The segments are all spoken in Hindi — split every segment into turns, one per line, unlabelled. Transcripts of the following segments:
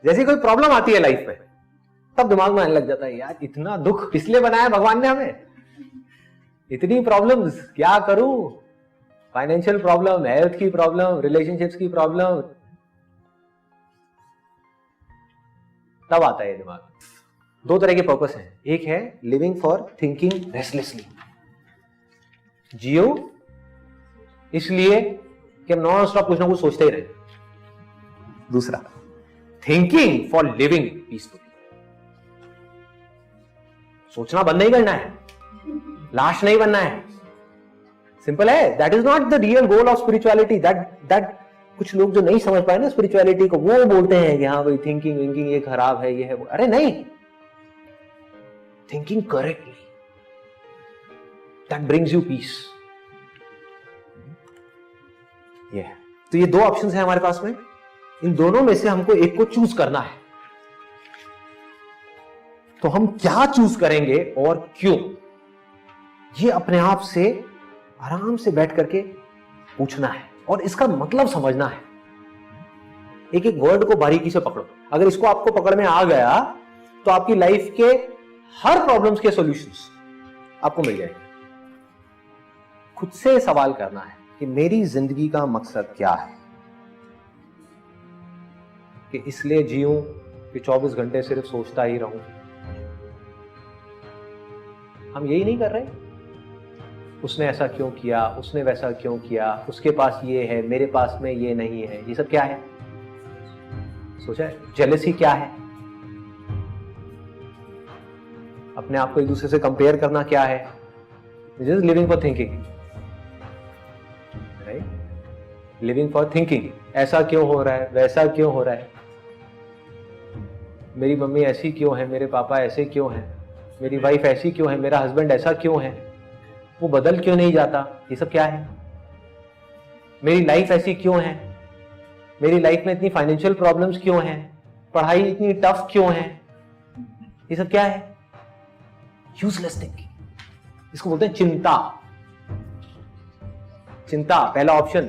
जैसी कोई प्रॉब्लम आती है लाइफ में, तब दिमाग में आने लग जाता है यार इतना दुख इसलिए बनाया भगवान ने हमें, इतनी प्रॉब्लम्स, क्या करूं, फाइनेंशियल प्रॉब्लम, हेल्थ की प्रॉब्लम, रिलेशनशिप्स की प्रॉब्लम, तब आता है दिमाग। दो तरह के पर्पस हैं, एक है लिविंग फॉर थिंकिंग रेस्टलेसली, जियो इसलिए कि हम नॉन स्टॉप कुछ ना कुछ सोचते ही रहे। दूसरा थिंकिंग फॉर लिविंग पीसफुल, सोचना बंद नहीं करना है, लाश नहीं बनना है, सिंपल है। That is not the real goal of spirituality. That कुछ लोग जो नहीं समझ पाए ना स्पिरिचुअलिटी को, वो बोलते हैं कि हाँ भाई थिंकिंग विंकिंग ये खराब है, ये है वो। अरे नहीं, thinking correctly that brings you peace. ये है। तो ये दो ऑप्शंस हैं हमारे पास में, इन दोनों में से हमको एक को चूज करना है। तो हम क्या चूज करेंगे और क्यों, ये अपने आप से आराम से बैठ करके पूछना है और इसका मतलब समझना है। एक एक वर्ड को बारीकी से पकड़ो। अगर इसको आपको पकड़ में आ गया तो आपकी लाइफ के हर प्रॉब्लम्स के सॉल्यूशंस आपको मिल जाएंगे। खुद से सवाल करना है कि मेरी जिंदगी का मकसद क्या है, कि इसलिए जीऊं कि 24 घंटे सिर्फ सोचता ही रहूं। हम यही नहीं कर रहे, उसने ऐसा क्यों किया, उसने वैसा क्यों किया, उसके पास ये है मेरे पास में ये नहीं है, ये सब क्या है, सोचा है? जेलसी क्या है, अपने आप को एक दूसरे से कंपेयर करना क्या है, this is living for thinking, right? Living for thinking, ऐसा क्यों हो रहा है, वैसा क्यों हो रहा है, मेरी मम्मी ऐसी क्यों है, मेरे पापा ऐसे क्यों हैं, मेरी वाइफ ऐसी क्यों है, मेरा हस्बैंड ऐसा क्यों है, वो बदल क्यों नहीं जाता, ये सब क्या है? मेरी लाइफ ऐसी क्यों है, मेरी लाइफ में इतनी फाइनेंशियल प्रॉब्लम्स क्यों हैं, पढ़ाई इतनी टफ क्यों है, ये सब क्या है? यूजलेस थिंकिंग, इसको बोलते हैं चिंता। चिंता पहला ऑप्शन।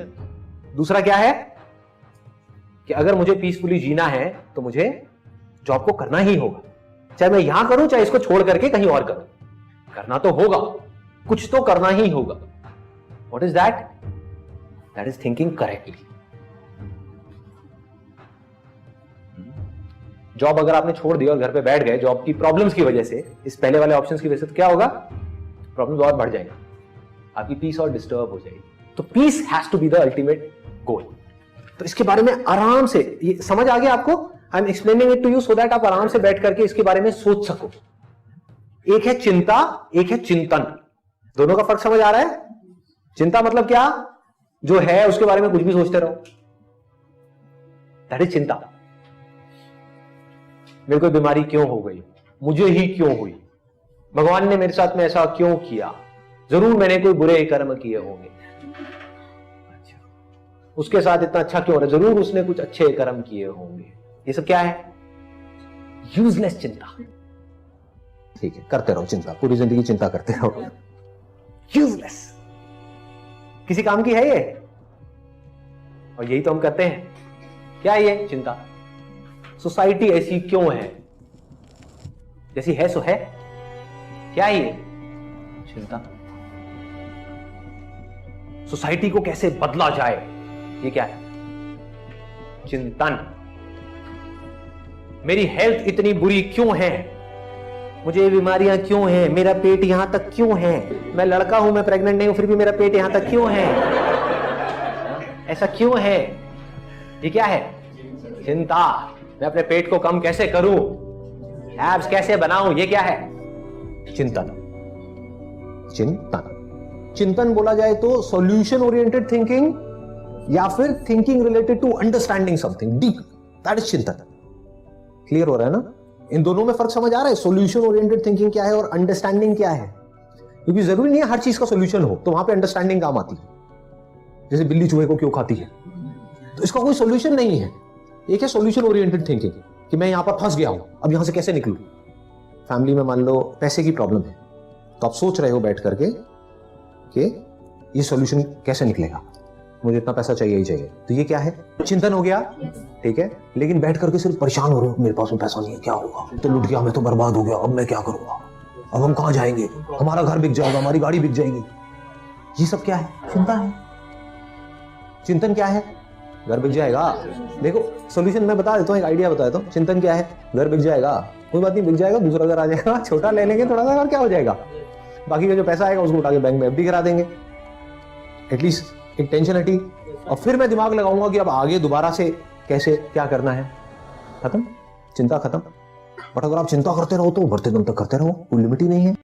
दूसरा क्या है कि अगर मुझे पीसफुली जीना है तो मुझे जॉब को करना ही होगा, चाहे मैं यहां करूं चाहे इसको छोड़ करके कहीं और करूं, करना तो होगा, कुछ तो करना ही होगा। What is that? That is thinking correctly. Job अगर आपने छोड़ दी और घर पे बैठ गए जॉब की प्रॉब्लम्स की वजह से, इस पहले वाले ऑप्शंस की वजह से, तो क्या होगा? प्रॉब्लम्स और बढ़ जाएंगे, आपकी पीस और डिस्टर्ब हो जाएगी। तो peace has to be the ultimate goal. तो इसके बारे में आराम से, ये समझ आ गया आपको? I am explaining it to you so that आप आराम से बैठ करके इसके बारे में सोच सको। एक है चिंता, एक है चिंतन। दोनों का फर्क समझ आ रहा है? चिंता मतलब क्या? जो है उसके बारे में कुछ भी सोचते रहो, दैट इज चिंता। मेरे को बीमारी क्यों हो गई, मुझे ही क्यों हुई, भगवान ने मेरे साथ में ऐसा क्यों किया, जरूर मैंने कोई बुरे कर्म किए होंगे, अच्छा उसके साथ इतना अच्छा क्यों हो रहा है, जरूर उसने कुछ अच्छे कर्म किए होंगे। ये सब क्या है? यूजलेस चिंता। ठीक है, करते रहो चिंता, पूरी जिंदगी चिंता करते रहो, यूजलेस, किसी काम की है ये? और यही तो हम करते हैं। क्या है ये? चिंता। सोसाइटी ऐसी क्यों है, जैसी है सो है, क्या है ये? चिंता। सोसाइटी को कैसे बदला जाए, ये क्या है? चिंतन। मेरी हेल्थ इतनी बुरी क्यों है, मुझे ये बीमारियां क्यों हैं, मेरा पेट यहां तक क्यों है, मैं लड़का हूं, मैं प्रेग्नेंट नहीं हूं, फिर भी मेरा पेट यहां तक क्यों है, ऐसा क्यों है? ये क्या है? चिंता। मैं अपने पेट को कम कैसे करूं, एब्स कैसे बनाऊं, ये क्या है? चिंतन। चिंतन। चिंतन बोला जाए तो सॉल्यूशन ओरिएंटेड थिंकिंग या फिर thinking related to understanding something deep, that is चिंतन। क्लियर हो रहा है ना? इन दोनों में फर्क समझ आ रहा है? सॉल्यूशन ओरिएंटेड थिंकिंग क्या है और अंडरस्टैंडिंग क्या है? क्योंकि जरूरी नहीं है हर चीज का सॉल्यूशन हो, तो वहां पे अंडरस्टैंडिंग काम आती है। जैसे बिल्ली चूहे को क्यों खाती है, तो इसका कोई सॉल्यूशन नहीं है। एक है सॉल्यूशन ओरिएंटेड थिंकिंग कि मैं यहां पर फंस गया हूं, अब यहां से कैसे निकलूं। फैमिली में मान लो पैसे की प्रॉब्लम है, तो आप सोच रहे हो बैठ करके कि ये सॉल्यूशन कैसे निकलेगा। मुझे इतना पैसा चाहिए ही चाहिए, तो ये क्या है? चिंतन हो गया, ठीक है। लेकिन बैठ करके सिर्फ परेशान हो रहे हो, मेरे पास में पैसा नहीं है, क्या होगा, तो लुट गया, मैं तो बर्बाद हो गया, अब मैं क्या करूंगा, अब हम कहां जाएंगे, हमारा घर बिक जाएगा, हमारी गाड़ी बिक जाएगी। ये सब क्या है? चिंता है। चिंतन क्या है? घर बिक जाएगा। देखो सोल्यूशन मैं बता देता हूँ, एक आइडिया बता देता हूँ। चिंतन क्या है? घर बिक जाएगा, कोई बात नहीं, बिक जाएगा, दूसरा घर आ जाएगा, छोटा ले लेंगे थोड़ा सा, और क्या हो जाएगा, बाकी का जो पैसा आएगा उसको उठा के बैंक में एफडी करा देंगे, एटलीस्ट एक टेंशन हटी। और फिर मैं दिमाग लगाऊंगा कि अब आगे दोबारा से कैसे क्या करना है। खत्म, चिंता खत्म। बट अगर आप चिंता करते रहो तो बढ़ते दम तक करते रहो, कोई लिमिट ही नहीं है।